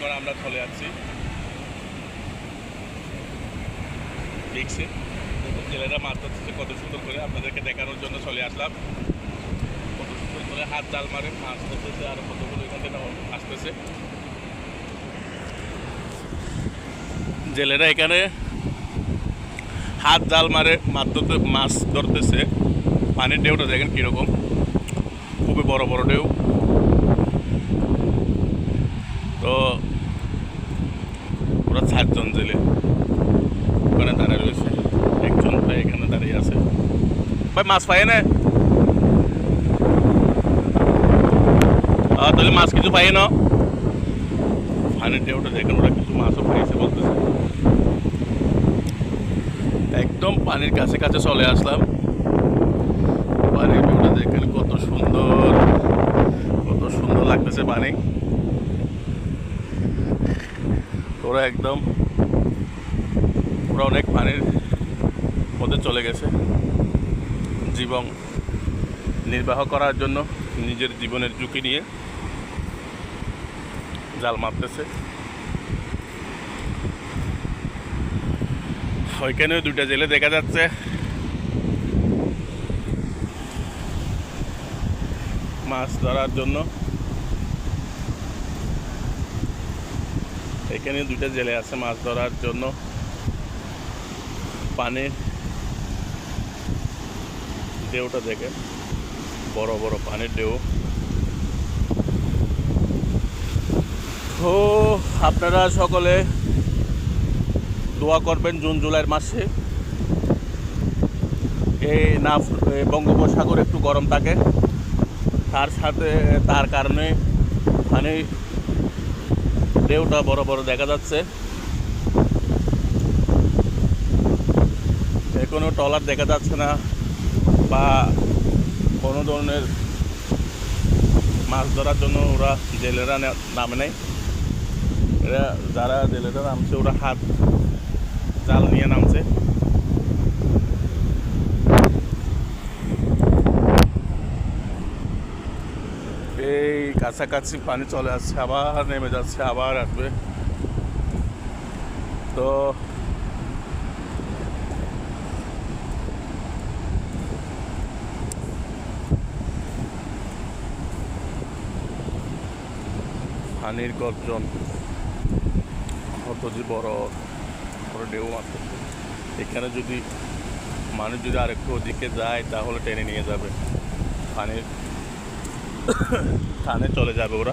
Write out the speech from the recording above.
এখন আমরা চলে যাচ্ছি দেখছি জেলেরা মাছ ধরতেছে কত সুন্দর করে, আপনাদেরকে দেখানোর জন্য চলে আসলাম। কত সুন্দর করে হাত জাল মারে মাছ ধরতেছে, আর কতগুলো এখান থেকে আসতেছে। জেলেরা এখানে হাত জাল মারে মাছ ধরতেছে। পানির ঢেউটা দেখেন কীরকম, খুবই বড় বড় ঢেউ। তো ওরা 4জন জেলে ওখানে দাঁড়িয়ে রয়েছে, একজন ভাই এখানে দাঁড়িয়ে আছে। ভাই মাছ পাই না, তাহলে মাছ কিছু পাই না। পানির ঢেউটা দেখেন, ওরা কিছু মাছও পাইছে বলতেছে। একদম পানির কাছে কাছে চলে আসলাম। পানির ঢেউটা দেখেন কত সুন্দর লাগতেছে পানি। ওরা অনেক পানির মধ্যে চলে গেছে জীবন নির্বাহ করার জন্য, নিজের জীবনের ঝুঁকি নিয়ে জাল মারতেছে। ওইখানেও 2টা জেলে দেখা যাচ্ছে। মাছ ধরার জন্য এখানে 2টা জেলে আছে মাছ ধরার জন্য। পানির ঢেউটা দেখে, বড় বড় পানির ঢেউ। তো আপনারা সকলে দোয়া করবেন জুন জুলাইয়ের মাসে বঙ্গোপসাগর একটু গরম থাকে, তার কারণে পানি ঢেউটা বড় বড় দেখা যাচ্ছে। কোনো ট্রলার দেখা যাচ্ছে না বা কোনো ধরনের মাছ ধরার জন্য ওরা জেলেরা নামে নেই। এরা যারা জেলেরা নামছে ওরা হাত জাল নিয়ে নামছে। এই কাছাকাছি পানি চলে আসছে, আবার নেমে যাচ্ছে, আবার আসবে। তো পানির গর্জন, কত যে বড় বড় ঢেউ মারতেছে। এখানে যদি মানুষ যদি আরেকটু ওদিকে যায় তাহলে টেনে নিয়ে যাবে, পানির টানে চলে যাবে ওরা।